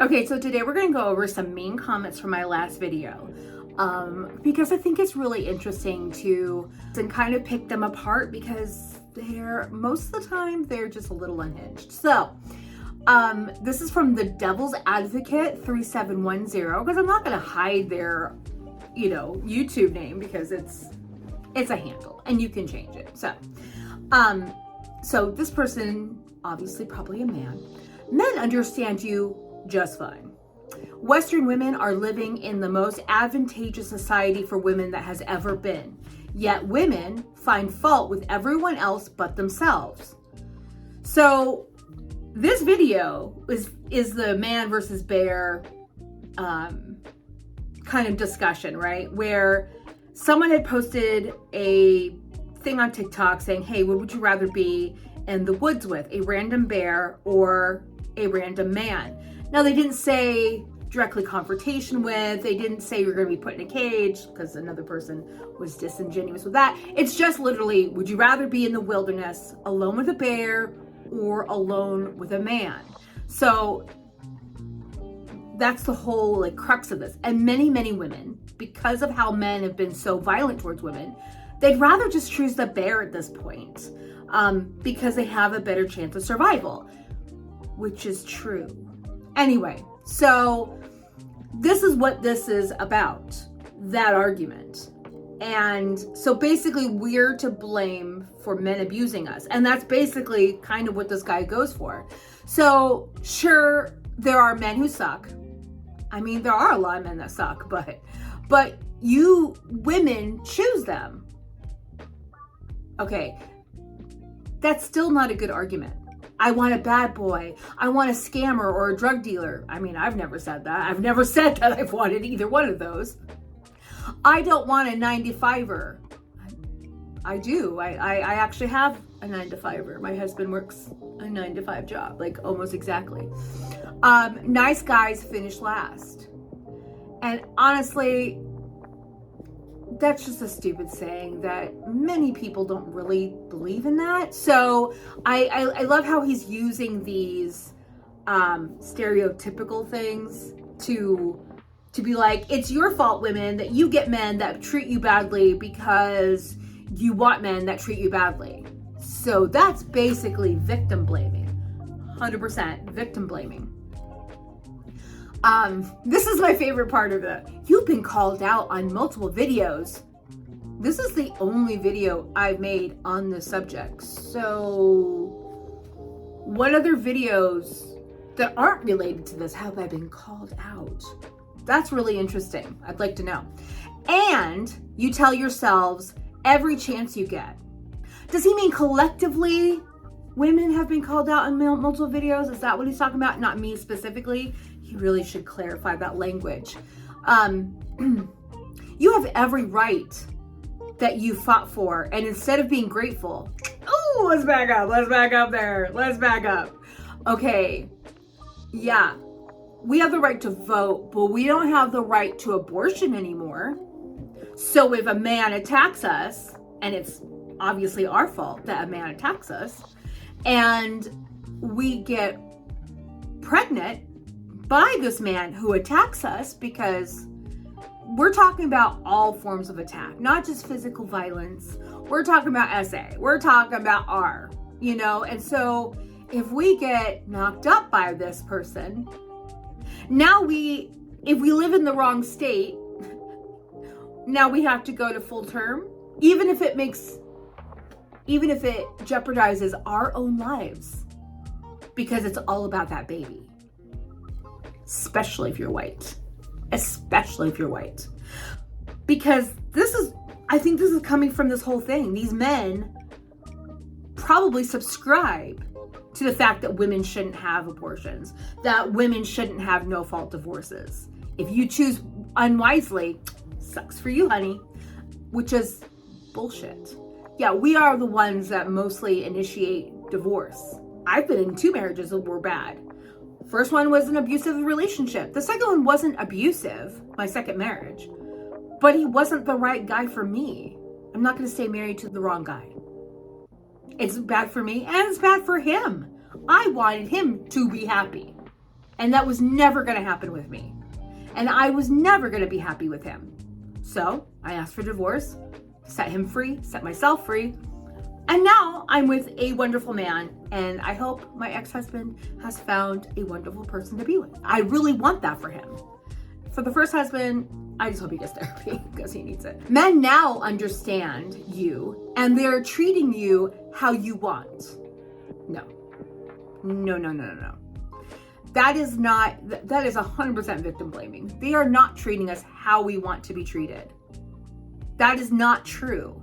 Okay, so today we're going to go over some mean comments from my last video because I think it's really interesting to kind of pick them apart because most of the time they're just a little unhinged. So this is from the Devil's Advocate 3710 because I'm not going to hide their YouTube name because it's a handle and you can change it. So this person, obviously probably a man. Men understand you just fine. Western women are living in the most advantageous society for women that has ever been. Yet women find fault with everyone else but themselves. So this video is the man versus bear kind of discussion, right? Where someone had posted a thing on TikTok saying, hey, what would you rather be in the woods with, a random bear or a random man? Now, they didn't say directly confrontation with, they didn't say you're going to be put in a cage because another person was disingenuous with that. It's just literally, would you rather be in the wilderness alone with a bear or alone with a man? So that's the whole crux of this. And many, many women, because of how men have been so violent towards women, they'd rather just choose the bear at this point because they have a better chance of survival, which is true. Anyway, so this is what this is about, that argument. And so basically we're to blame for men abusing us. And that's basically kind of what this guy goes for. So sure, there are men who suck. I mean, there are a lot of men that suck, but you women choose them. Okay, that's still not a good argument. I want a bad boy. I want a scammer or a drug dealer. I mean, I've never said that. I've never said that I've wanted either one of those. I don't want a 9-to-5er. I do. I actually have a 9-to-5er. My husband works a 9-to-5 job, almost exactly. Nice guys finish last. And honestly, that's just a stupid saying that many people don't really believe in that. So I love how he's using these stereotypical things to be like, it's your fault, women, that you get men that treat you badly because you want men that treat you badly. So that's basically victim blaming, 100% victim blaming. This is my favorite part of it. You've been called out on multiple videos. This is the only video I've made on this subject. So what other videos that aren't related to this have I been called out? That's really interesting. I'd like to know. And you tell yourselves every chance you get. Does he mean collectively women have been called out in multiple videos? Is that what he's talking about? Not me specifically. He really should clarify that language. You have every right that you fought for, and instead of being grateful, oh, let's back up there. Let's back up. Okay, yeah, we have the right to vote, but we don't have the right to abortion anymore. So if a man attacks us, and it's obviously our fault that a man attacks us, and we get pregnant by this man who attacks us, because we're talking about all forms of attack, not just physical violence. We're talking about SA. We're talking about R, and so if we get knocked up by this person, now if we live in the wrong state, now we have to go to full term, even if it jeopardizes our own lives, because it's all about that baby. Especially if you're white. Because I think this is coming from this whole thing. These men probably subscribe to the fact that women shouldn't have abortions, that women shouldn't have no-fault divorces. If you choose unwisely, sucks for you, honey, which is bullshit. Yeah, we are the ones that mostly initiate divorce. I've been in 2 marriages that were bad. First one was an abusive relationship. The second one wasn't abusive, my second marriage, but he wasn't the right guy for me. I'm not going to stay married to the wrong guy. It's bad for me and it's bad for him. I wanted him to be happy. And that was never going to happen with me. And I was never going to be happy with him. So I asked for divorce, set him free, set myself free. And now I'm with a wonderful man. And I hope my ex-husband has found a wonderful person to be with. I really want that for him. For the first husband, I just hope he gets therapy because he needs it. Men now understand you and they're treating you how you want. No. That is 100% victim blaming. They are not treating us how we want to be treated. That is not true.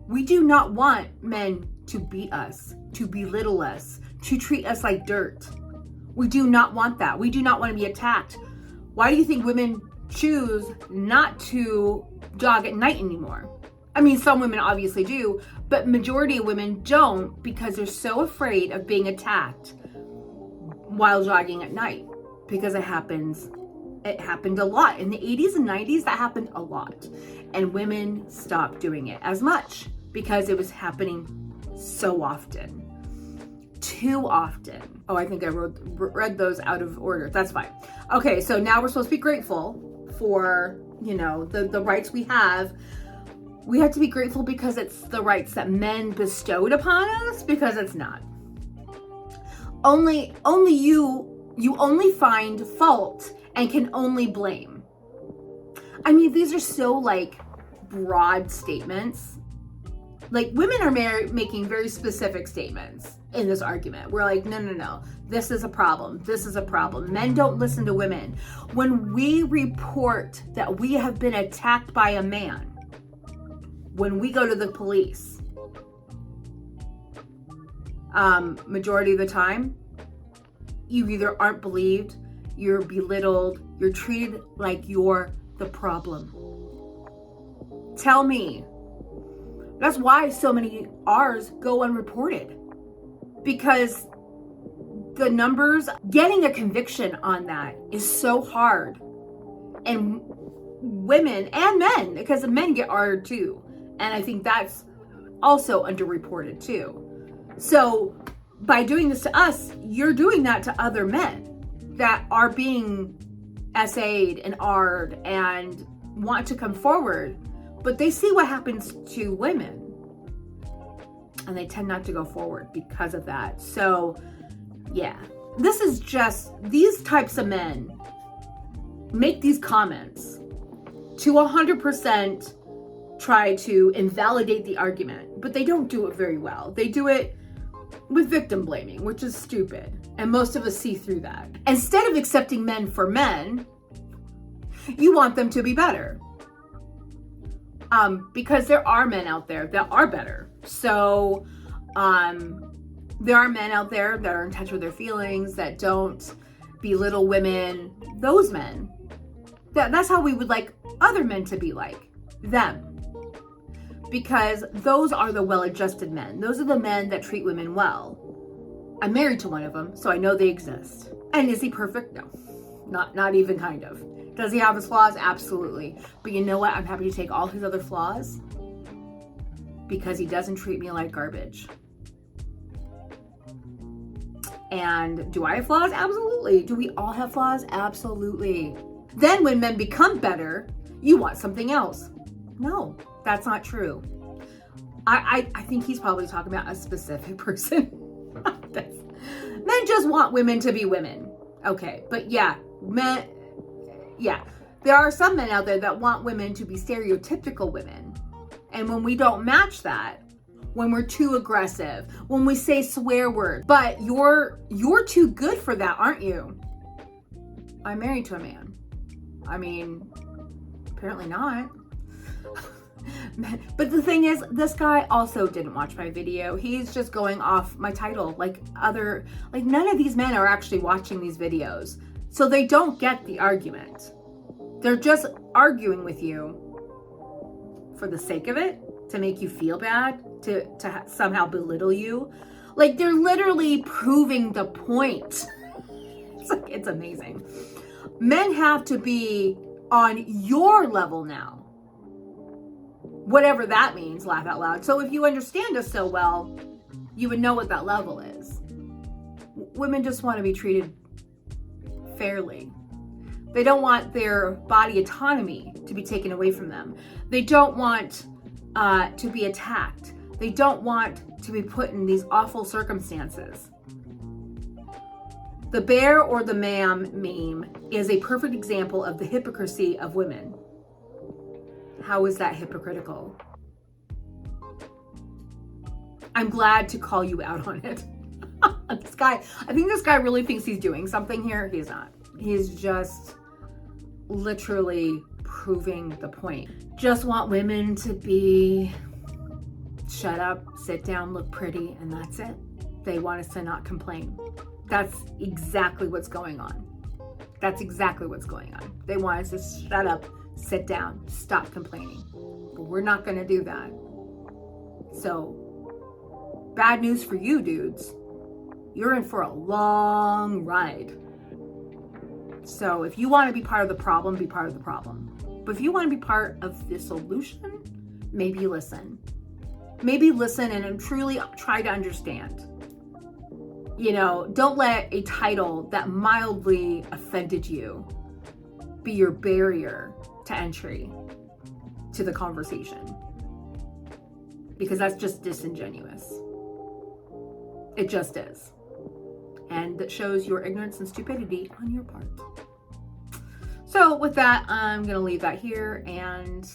We do not want men to beat us, to belittle us, to treat us like dirt. We do not want that. We do not want to be attacked. Why do you think women choose not to jog at night anymore? I mean, some women obviously do, but majority of women don't because they're so afraid of being attacked while jogging at night, because it happened a lot. In the 80s and 90s, that happened a lot. And women stopped doing it as much because it was happening so often. Too often. Oh, I think I read those out of order. That's fine. Okay, so now we're supposed to be grateful for, the rights we have. We have to be grateful because it's the rights that men bestowed upon us, because it's not. Only you only find fault and can only blame. I mean, these are so broad statements. Women are making very specific statements in this argument. We're like, no, this is a problem. This is a problem. Men don't listen to women. When we report that we have been attacked by a man, when we go to the police, majority of the time, you either aren't believed, you're belittled, you're treated like you're the problem. Tell me. That's why so many R's go unreported. Because the numbers, getting a conviction on that is so hard. And women and men, because men get R too. And I think that's also underreported too. So by doing this to us, you're doing that to other men that are being SA'd and R'd and want to come forward, but they see what happens to women and they tend not to go forward because of that. So yeah, this is just, these types of men make these comments to 100% try to invalidate the argument, but they don't do it very well. They do it with victim blaming, which is stupid. And most of us see through that. Instead of accepting men for men, you want them to be better. Because there are men out there that are better. So there are men out there that are in touch with their feelings, that don't belittle women. Those men, that's how we would like other men to be like them. Because those are the well-adjusted men. Those are the men that treat women well. I'm married to one of them, so I know they exist. And is he perfect? No, not even kind of. Does he have his flaws? Absolutely. But you know what? I'm happy to take all his other flaws because he doesn't treat me like garbage. And do I have flaws? Absolutely. Do we all have flaws? Absolutely. Then when men become better, you want something else. No, that's not true. I think he's probably talking about a specific person. Men just want women to be women. Okay, but yeah, there are some men out there that want women to be stereotypical women. And when we don't match that, when we're too aggressive, when we say swear words, but you're too good for that, aren't you? I'm married to a man. I mean, apparently not. But the thing is, this guy also didn't watch my video. He's just going off my title. None of these men are actually watching these videos. So they don't get the argument. They're just arguing with you for the sake of it, to make you feel bad, to somehow belittle you. They're literally proving the point. It's amazing. Men have to be on your level now. Whatever that means, laugh out loud. So if you understand us so well, you would know what that level is. Women just want to be treated fairly. They don't want their body autonomy to be taken away from them. They don't want to be attacked. They don't want to be put in these awful circumstances. The bear or the ma'am meme is a perfect example of the hypocrisy of women. How is that hypocritical? I'm glad to call you out on it. This guy, I think this guy really thinks he's doing something here. He's not. He's just literally proving the point. Just want women to be shut up, sit down, look pretty, and that's it. They want us to not complain. That's exactly what's going on. That's exactly what's going on. They want us to shut up, sit down, stop complaining. But we're not going to do that. So, bad news for you dudes. You're in for a long ride. So if you want to be part of the problem, be part of the problem. But if you want to be part of the solution, maybe listen. Maybe listen and truly try to understand. You know, don't let a title that mildly offended you be your barrier to entry to the conversation. Because that's just disingenuous. It just is. And that shows your ignorance and stupidity on your part. So with that, I'm going to leave that here, and